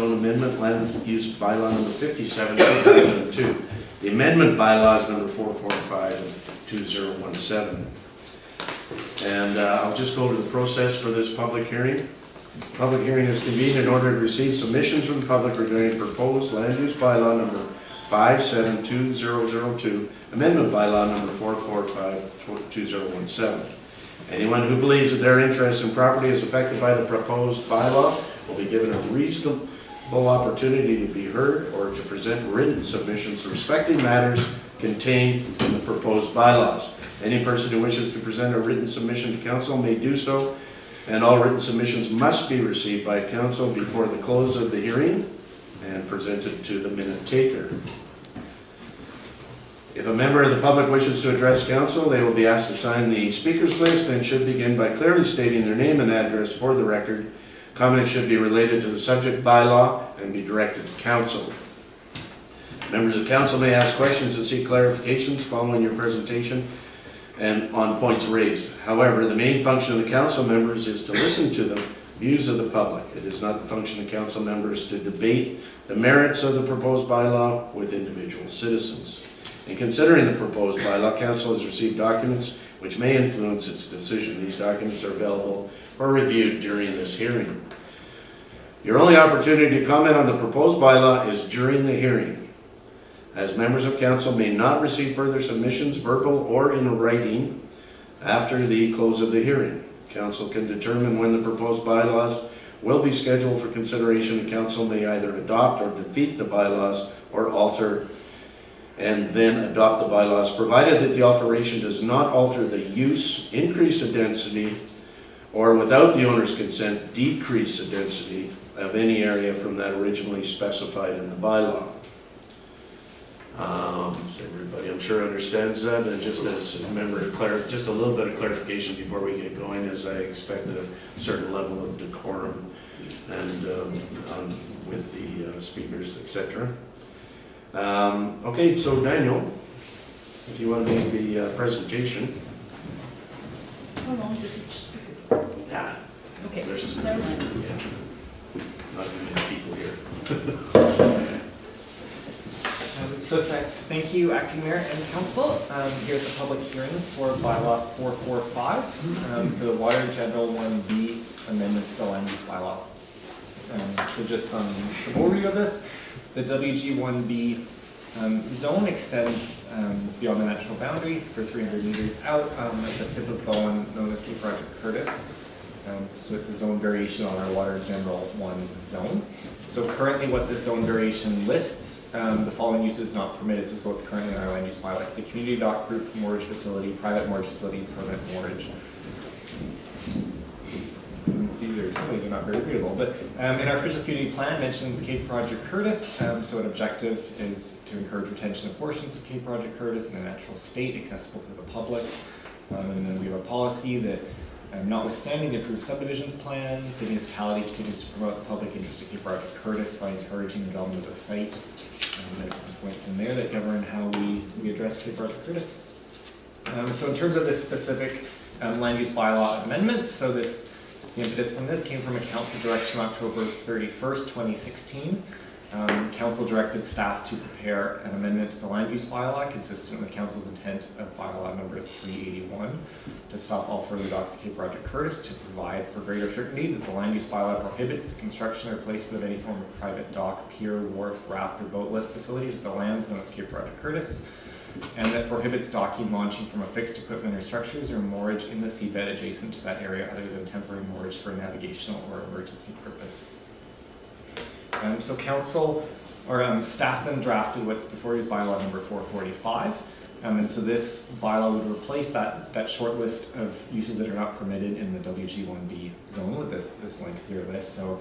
Zone Amendment, Land Use Bylaw number 57, 2002. The amendment bylaws number 445 and 2017. And I'll just go to the process for this public hearing. Public hearing is convened in order to receive submissions from the public regarding proposed land use bylaw number 572002, amendment bylaw number 445-2017. Anyone who believes that their interest in property is affected by the proposed bylaw will be given a reasonable opportunity to be heard or to present written submissions respecting matters contained in the proposed bylaws. Any person who wishes to present a written submission to council may do so, and all written submissions must be received by council before the close of the hearing and presented to the minute taker. If a member of the public wishes to address council, they will be asked to sign the speakers list and should begin by clearly stating their name and address for the record. Comments should be related to the subject bylaw and be directed to council. Members of council may ask questions and seek clarifications following your presentation and on points raised. However, the main function of the council members is to listen to the views of the public. It is not the function of council members to debate the merits of the proposed bylaw with individual citizens. In considering the proposed bylaw, council has received documents which may influence its decision. These documents are available for review during this hearing. Your only opportunity to comment on the proposed bylaw is during the hearing, as members of council may not receive further submissions, verbal or in writing, after the close of the hearing. Council can determine when the proposed bylaws will be scheduled for consideration, and council may either adopt or defeat the bylaws or alter and then adopt the bylaws, provided that the alteration does not alter the use, increase the density, or without the owner's consent, decrease the density of any area from that originally specified in the bylaw. So everybody, I'm sure, understands that, and just as a member, just a little bit of clarification before we get going, as I expect a certain level of decorum and with the speakers, etc. Okay, so Daniel, if you want to make the presentation. How long does each speaker? Yeah. Okay, There's never mind. not too many people here. Thank you, Acting Mayor and Council. Here at the public hearing for bylaw 445, for the Water General 1B amendment to the land use bylaw. So just some overview of this. The WG1B zone extends beyond the natural boundary for 300 meters out at the tip of Bowen, known as Cape Project Curtis. So it's a zone variation on our Water General 1 zone. So currently what this zone variation lists, the following uses not permitted, so what's currently in our land use bylaw: the community dock group, moorage facility, private moorage facility, permanent moorage. Some of these are not very readable, but in our official community plan mentions Cape Project Curtis, so an objective is to encourage retention of portions of Cape Project Curtis in a natural state accessible to the public. And then we have a policy that notwithstanding the approved subdivision plan, the municipality continues to promote the public interest of Cape Project Curtis by encouraging the development of the site. There's some points in there that govern how we address Cape Project Curtis. So in terms of this specific land use bylaw amendment, so the impetus from this came from a council direction October 31st, 2016. Council directed staff to prepare an amendment to the land use bylaw consistent with council's intent of bylaw number 381 to stop all further docks at Cape Project Curtis, to provide for greater certainty that the land use bylaw prohibits the construction or placement of any form of private dock, pier, wharf, raft, or boat lift facilities at the lands known as Cape Project Curtis, and that prohibits docking, launching from a fixed equipment or structures or moorage in the seabed adjacent to that area other than temporary moorage for a navigational or emergency purpose. So council, or staff then drafted what's before you is bylaw number 445. And so this bylaw would replace that short list of uses that are not permitted in the WG1B zone with this lengthier list. So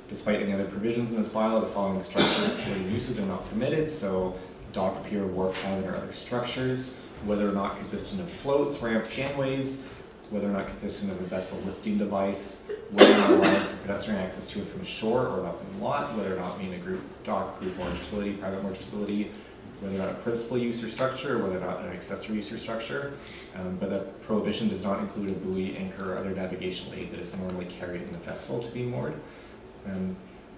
despite any other provisions in this bylaw, the following structures or uses are not permitted. So dock, pier, wharf, island, or other structures, whether or not consistent of floats, ramps, gangways, whether or not consistent of a vessel lifting device, whether or not allowed for pedestrian access to and from shore or up in the lot, whether or not being a group dock, group moorage facility, private moorage facility, whether or not a principal use or structure, or whether or not an accessory use or structure. But the prohibition does not include a buoy, anchor, or other navigational aid that is normally carried in the vessel to be moored.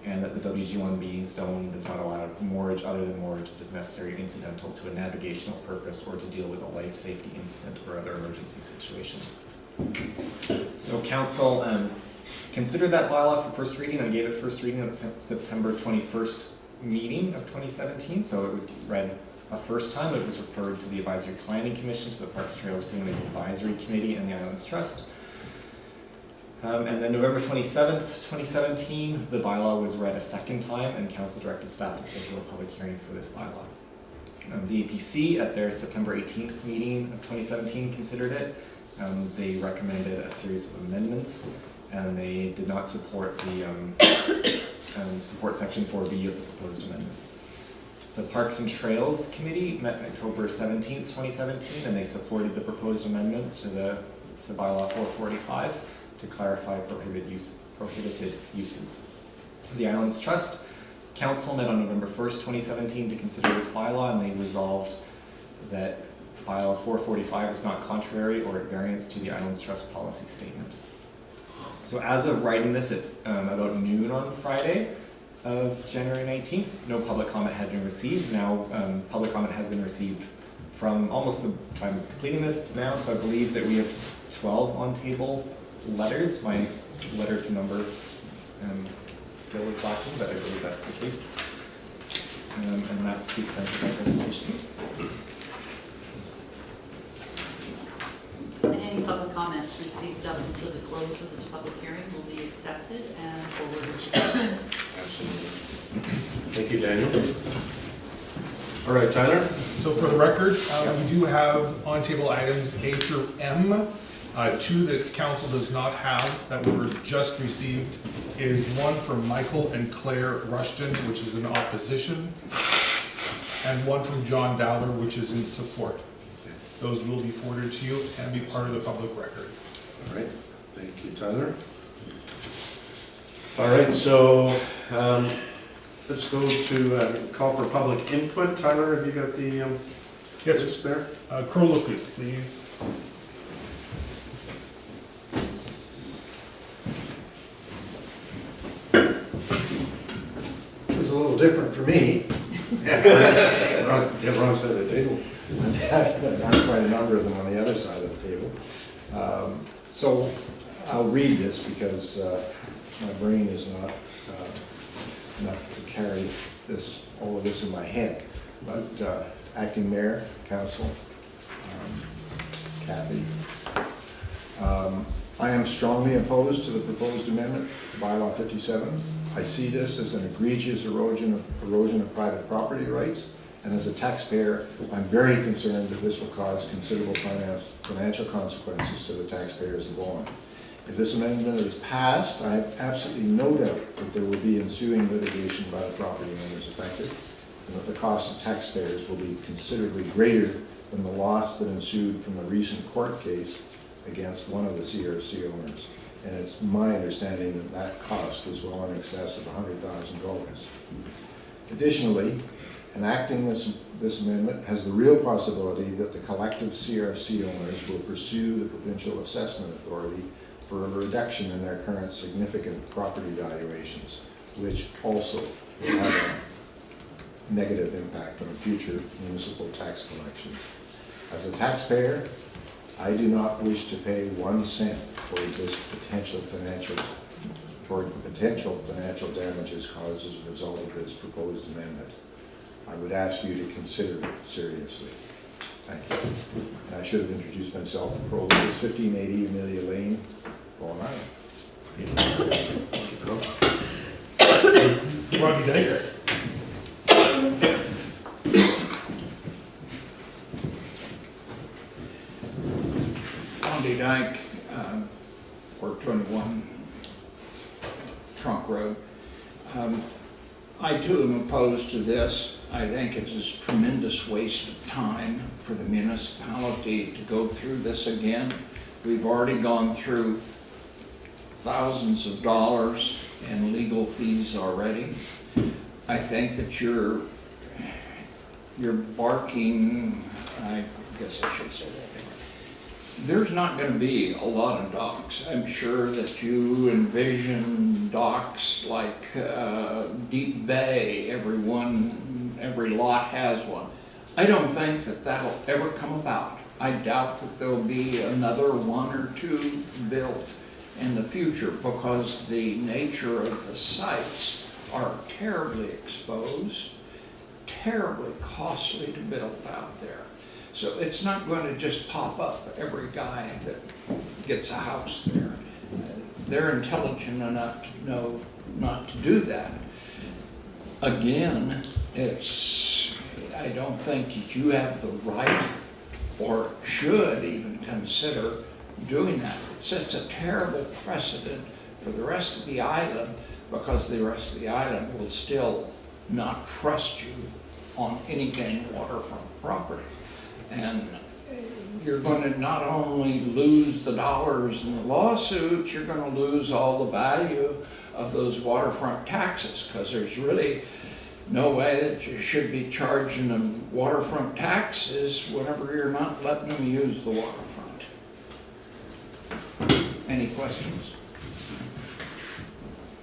And that the WG1B zone does not allow moorage other than moorage that is necessary or incidental to a navigational purpose or to deal with a life safety incident or other emergency situation. So council considered that bylaw for first reading and gave it first reading at the September 21st meeting of 2017. So it was read a first time. It was referred to the Advisory Planning Commission, to the Parks, Trails, Greenway Advisory Committee, and the Islands Trust. And then November 27th, 2017, the bylaw was read a second time, and council directed staff to schedule a public hearing for this bylaw. The APC at their September 18th meeting of 2017 considered it. They recommended a series of amendments, and they did not support the support section 4B of the proposed amendment. The Parks and Trails Committee met October 17th, 2017, and they supported the proposed amendment to bylaw 445 to clarify prohibited uses. The Islands Trust Council met on November 1st, 2017 to consider this bylaw, and they resolved that bylaw 445 is not contrary or at variance to the Islands Trust policy statement. So as of writing this at about noon on Friday of January 19th, no public comment had been received. Now public comment has been received from almost the time of completing this to now, so I believe that we have 12 on table letters. My letter to number still is lacking, but I believe that's the case. And that's the extent of my presentation. Any public comments received up until the close of this public hearing will be accepted and forwarded to council. Absolutely. Thank you, Daniel. All right, Tyler? So for the record, we do have on-table items A through M. Two that council does not have that were just received is one from Michael and Claire Rushton, which is in opposition, and one from John Dowler, which is in support. Those will be forwarded to you and be part of the public record. All right, thank you, Tyler. All right, so let's go to call for public input. Tyler, have you got the list there? Crow Lucas, please. It's a little different for me. Yeah, wrong side of the table. Not quite a number of them on the other side of the table. So I'll read this because my brain is not enough to carry all of this in my head. But Acting Mayor, Council, Kathy, I am strongly opposed to the proposed amendment to bylaw 57. I see this as an egregious erosion of private property rights, and as a taxpayer, I'm very concerned that this will cause considerable financial consequences to the taxpayers of Vaughan. If this amendment is passed, I have absolutely no doubt that there will be ensuing litigation by the property owners affected, and that the cost to taxpayers will be considerably greater than the loss that ensued from the recent court case against one of the CRC owners. And it's my understanding that that cost was well in excess of $100,000. Additionally, enacting this amendment has the real possibility that the collective CRC owners will pursue the Provincial Assessment Authority for a reduction in their current significant property valuations, which also will have a negative impact on future municipal tax collections. As a taxpayer, I do not wish to pay 1 cent toward potential financial damages caused as a result of this proposed amendment. I would ask you to consider it seriously. Thank you. And I should have introduced myself. Crow Lucas, 1580 Amelia Lane, Vaughan Island. Robbie Dyker. Andy Dyke, 421 Trunk Road. I too am opposed to this. I think it's a tremendous waste of time for the municipality to go through this again. We've already gone through thousands of dollars in legal fees already. I think that you're barking, I guess I should say that. There's not going to be a lot of docks. I'm sure that you envision docks like deep bay, every lot has one. I don't think that that'll ever come about. I doubt that there'll be another one or two built in the future because the nature of the sites are terribly exposed, terribly costly to build out there. So it's not going to just pop up every guy that gets a house there. They're intelligent enough to know not to do that. Again, I don't think that you have the right or should even consider doing that. It sets a terrible precedent for the rest of the island because the rest of the island will still not trust you on anything waterfront property. And you're going to not only lose the dollars in the lawsuits, you're going to lose all the value of those waterfront taxes because there's really no way that you should be charging them waterfront taxes whenever you're not letting them use the waterfront. Any questions?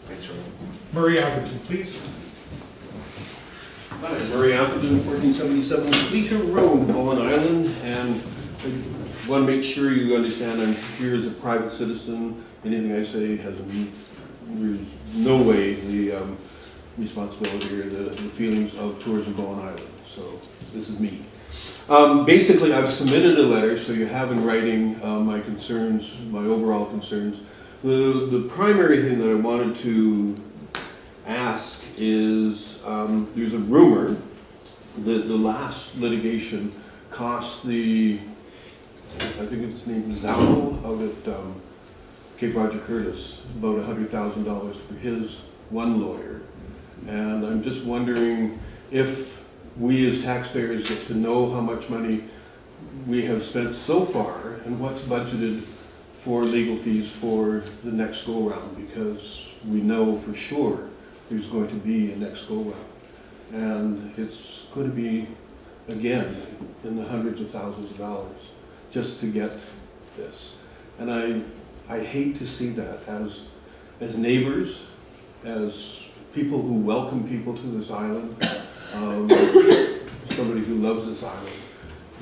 Thanks, Ron. Murray Atherton, please. Hi, Murray Atherton, 1477 Fleeter Road, Bowen Island, and I want to make sure you understand I'm here as a private citizen. Anything I say there's no way the responsibility or the feelings of Tourism Bowen Island. So this is me. Basically, I've submitted a letter, so you have in writing my concerns, my overall concerns. The primary thing that I wanted to ask is, there's a rumor that the last litigation cost I think it's named Zao out at Cape Roger Curtis, about $100,000 for his one lawyer. And I'm just wondering if we as taxpayers get to know how much money we have spent so far and what's budgeted for legal fees for the next go-round, because we know for sure there's going to be a next go-round. And it's going to be, again, in the hundreds of thousands of dollars just to get this. And I hate to see that as neighbors, as people who welcome people to this island, somebody who loves this island.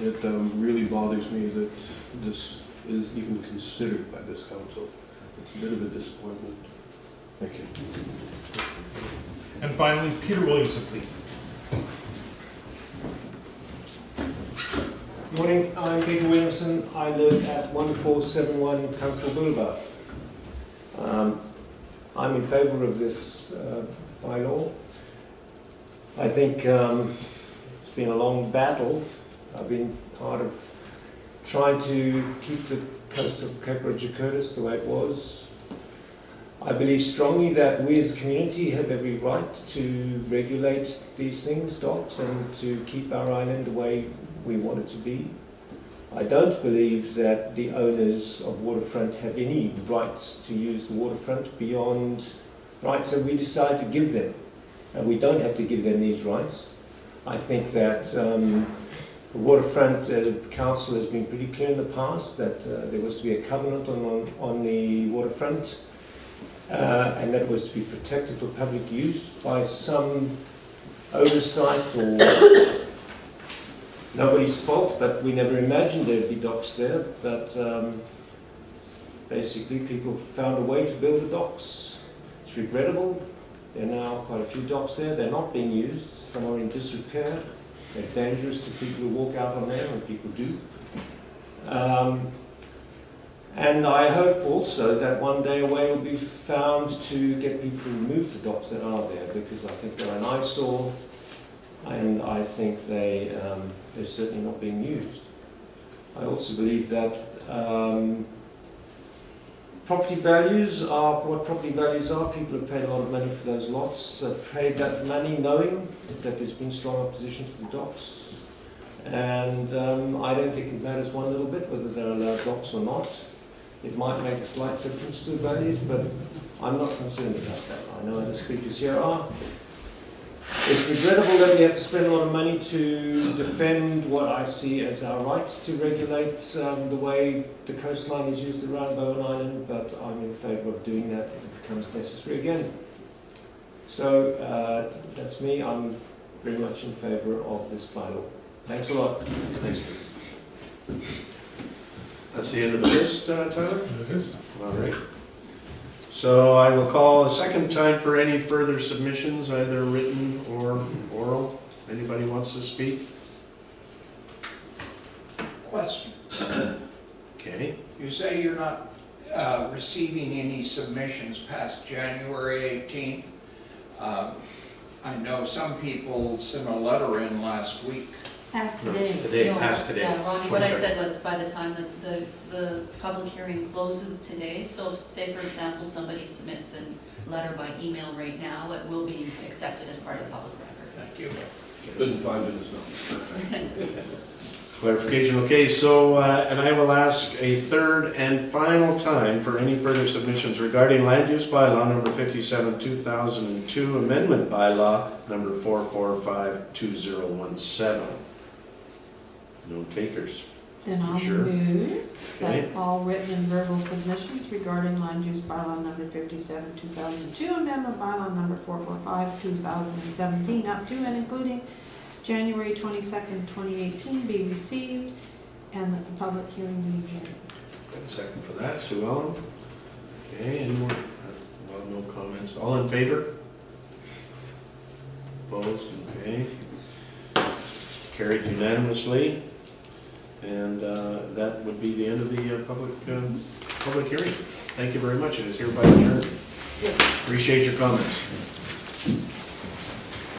It really bothers me that this is even considered by this council. It's a bit of a disappointment. Thank you. And finally, Peter Williamson, please. Morning, I'm Peter Williamson. I live at 1471 Tunstall Boulevard. I'm in favour of this bylaw. I think it's been a long battle. I've been part of trying to keep the coast of Cape Roger Curtis the way it was. I believe strongly that we as a community have every right to regulate these things, docks, and to keep our island the way we want it to be. I don't believe that the owners of waterfront have any rights to use the waterfront beyond rights that we decide to give them. And we don't have to give them these rights. I think that the waterfront council has been pretty clear in the past that there was to be a covenant on the waterfront, and that was to be protected for public use by some oversight or nobody's fault, but we never imagined there'd be docks there. But basically people found a way to build the docks. It's regrettable. There are now quite a few docks there. They're not being used. Some are in disrepair. They're dangerous to people who walk out on them, and people do. And I hope also that one day a way will be found to get people to remove the docks that are there, because I think they're an eyesore, and I think they're certainly not being used. I also believe that property values are what property values are. People have paid a lot of money for those lots, paid that money knowing that there's been strong opposition to the docks. And I don't think it matters one little bit whether they're allowed docks or not. It might make a slight difference to the values, but I'm not concerned about that. I know other speakers here are. It's regrettable that we have to spend a lot of money to defend what I see as our rights to regulate the way the coastline is used around Bowen Island, but I'm in favour of doing that if it becomes necessary again. So that's me. I'm very much in favour of this bylaw. Thanks a lot. Thanks. That's the end of the list, Tyler? It is. All right. So I will call a second time for any further submissions, either written or oral. Anybody wants to speak? Question. Okay. You say you're not receiving any submissions past January 18th. I know some people sent a letter in last week. Past No, today. it's today, No, past today. Yeah, Ronnie, what I 22nd. said was by the time that the public hearing closes today, so if, say for example, somebody submits a letter by email right now, it will be accepted as part of the public record. Thank you. Within 5 minutes now. Clarification, okay, so, and I will ask a third and final time for any further submissions regarding land use bylaw number 57, 2002, amendment bylaw number 4452017. No takers. Then I'll Sure. move Okay. that all written and verbal submissions regarding land use bylaw number 57, 2002, amendment bylaw number 445, 2017, up to and including January 22nd, 2018, be received, and that the public hearing be adjourned. Got a second for that, Sue Ellen. Okay, any more? Well, no comments. All in favor? Opposed? Okay. Carried unanimously. And that would be the end of the public hearing. Thank you very much. It is hereby adjourned. Appreciate your comments.